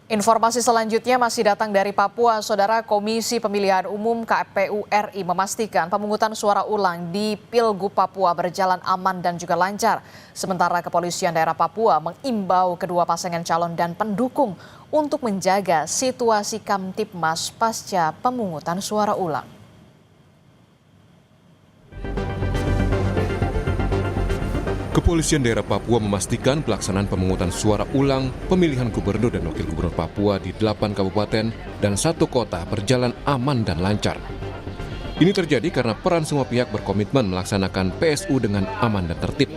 Informasi selanjutnya masih datang dari Papua. Saudara, Komisi Pemilihan Umum KPU RI memastikan pemungutan suara ulang di Pilgub Papua berjalan aman dan juga lancar. Sementara Kepolisian Daerah Papua mengimbau kedua pasangan calon dan pendukung untuk menjaga situasi Kamtipmas pasca pemungutan suara ulang. Kepolisian Daerah Papua memastikan pelaksanaan pemungutan suara ulang pemilihan gubernur dan wakil gubernur Papua di 8 kabupaten dan 1 kota berjalan aman dan lancar. Ini terjadi karena peran semua pihak berkomitmen melaksanakan PSU dengan aman dan tertib.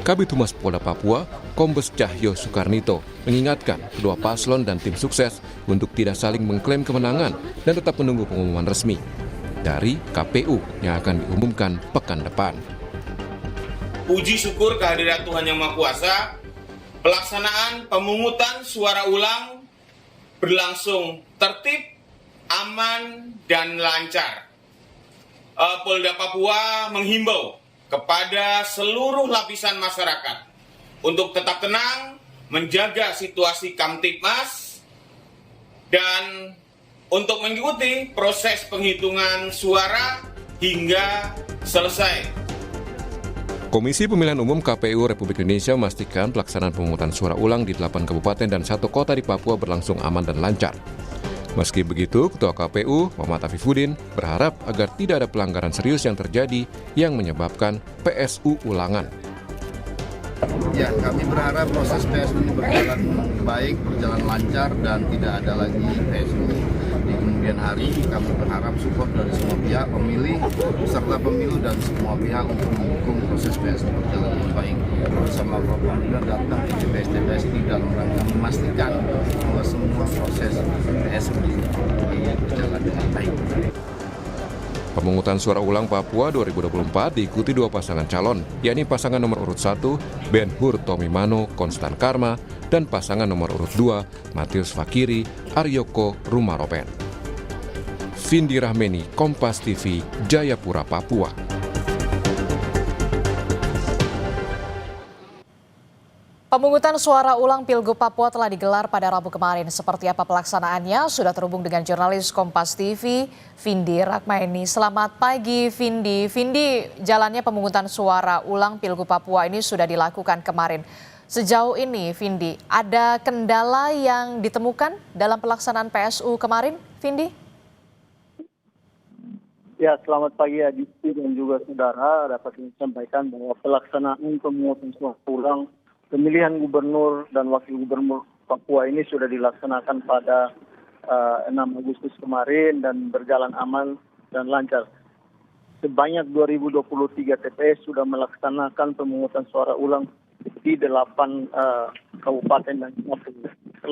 Kabid Humas Polda Papua, Kombes Cahyo Soekarnito, mengingatkan kedua paslon dan tim sukses untuk tidak saling mengklaim kemenangan dan tetap menunggu pengumuman resmi dari KPU yang akan diumumkan pekan depan. Puji syukur kehadirat Tuhan Yang Maha Kuasa, pelaksanaan pemungutan suara ulang berlangsung tertib, aman, dan lancar. Polda Papua menghimbau kepada seluruh lapisan masyarakat untuk tetap tenang, menjaga situasi Kamtipmas, dan untuk mengikuti proses penghitungan suara hingga selesai. Komisi Pemilihan Umum KPU Republik Indonesia memastikan pelaksanaan pemungutan suara ulang di 8 kabupaten dan 1 kota di Papua berlangsung aman dan lancar. Meski begitu, Ketua KPU, Muhammad Afifuddin, berharap agar tidak ada pelanggaran serius yang terjadi yang menyebabkan PSU ulangan. Ya, kami berharap proses PSU ini berjalan baik, berjalan lancar, dan tidak ada lagi PSU di kemudian hari. Kami berharap support dari semua pihak, pemilih, peserta pemilu, dan semua pihak untuk mendukung proses PSU berjalan dengan baik. Bersama Bapak Gubernur datang di TPS ini dalam rangka memastikan bahwa semua proses PSU ini berjalan dengan baik. Pemungutan suara ulang Papua 2024 diikuti 2 pasangan calon, yakni pasangan nomor urut 1, Ben Hur Tomimano Konstan Karma, dan pasangan nomor urut 2, Matius Fakiri Aryoko Rumaropen. Vindi Rahmeni, Kompas TV, Jayapura, Papua. Pemungutan suara ulang Pilgub Papua telah digelar pada Rabu kemarin. Seperti apa pelaksanaannya? Sudah terhubung dengan jurnalis Kompas TV, Vindi Rahmaini. Selamat pagi, Vindi. Vindi, jalannya pemungutan suara ulang Pilgub Papua ini sudah dilakukan kemarin. Sejauh ini, Vindi, ada kendala yang ditemukan dalam pelaksanaan PSU kemarin, Vindi? Ya, selamat pagi Adisti dan juga saudara. Dapat disampaikan bahwa pelaksanaan pemungutan suara ulang pemilihan gubernur dan wakil gubernur Papua ini sudah dilaksanakan pada 6 Agustus kemarin dan berjalan aman dan lancar. Sebanyak 2023 TPS sudah melaksanakan pemungutan suara ulang di 8 kabupaten dan 8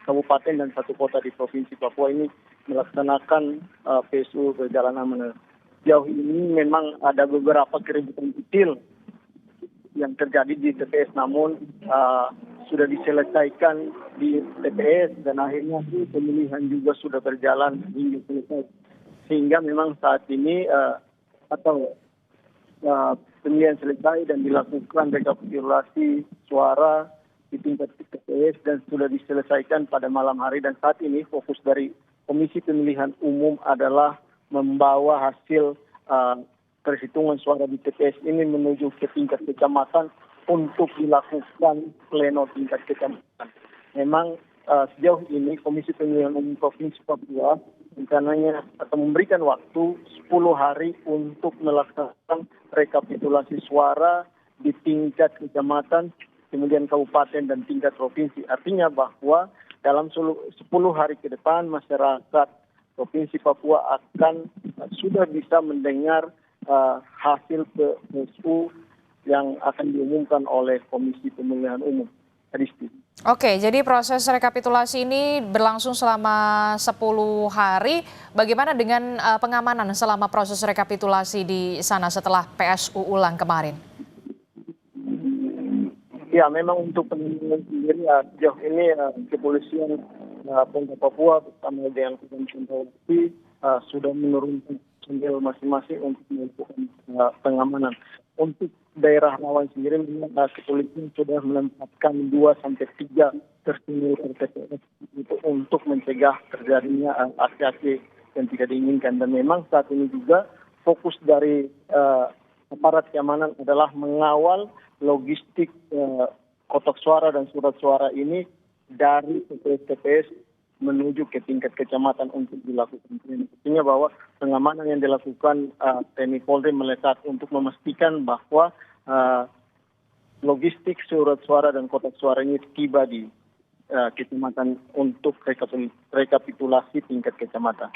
kabupaten dan 1 kota di Provinsi Papua ini melaksanakan PSU berjalan aman. Jauh ini memang ada beberapa keributan kecil yang terjadi di TPS, namun sudah diselesaikan di TPS dan akhirnya pemilihan juga sudah berjalan hingga selesai. Sehingga memang saat ini pemilihan selesai dan dilakukan rekapitulasi suara di tingkat TPS dan sudah diselesaikan pada malam hari, dan saat ini fokus dari Komisi Pemilihan Umum adalah membawa hasil perhitungan suara di TPS ini menuju ke tingkat kecamatan untuk dilakukan pleno tingkat kecamatan. Memang sejauh ini Komisi Pemilihan Umum Provinsi Papua rencananya atau memberikan waktu 10 hari untuk melaksanakan rekapitulasi suara di tingkat kecamatan, kemudian kabupaten dan tingkat provinsi. Artinya bahwa dalam 10 hari ke depan masyarakat Provinsi Papua akan sudah bisa mendengar hasil PSU yang akan diumumkan oleh Komisi Pemilihan Umum. Adisti. Oke, jadi proses rekapitulasi ini berlangsung selama 10 hari. Bagaimana dengan pengamanan selama proses rekapitulasi di sana setelah PSU ulang kemarin? Ya, memang untuk pengamanan sendiri sejauh ini kepolisian Polda Papua bersama dengan Kepolisian Polri sudah menurunkan personil masing-masing untuk melakukan pengamanan. Untuk daerah rawan sendiri, kepolisian sudah menempatkan 2 sampai 3 tersindir TPS itu untuk mencegah terjadinya aksi-aksi yang tidak diinginkan. Dan memang saat ini juga fokus dari aparat keamanan adalah mengawal logistik kotak suara dan surat suara ini dari TPS menuju ke tingkat kecamatan untuk dilakukan training. Artinya bahwa pengamanan yang dilakukan TNI Polri melekat untuk memastikan bahwa logistik surat suara dan kotak suara ini tiba di kecamatan untuk rekapitulasi tingkat kecamatan.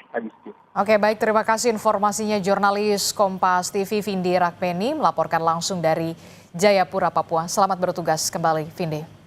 Oke, baik, terima kasih informasinya jurnalis Kompas TV Vindi Rakmeni melaporkan langsung dari Jayapura, Papua. Selamat bertugas kembali, Vindi.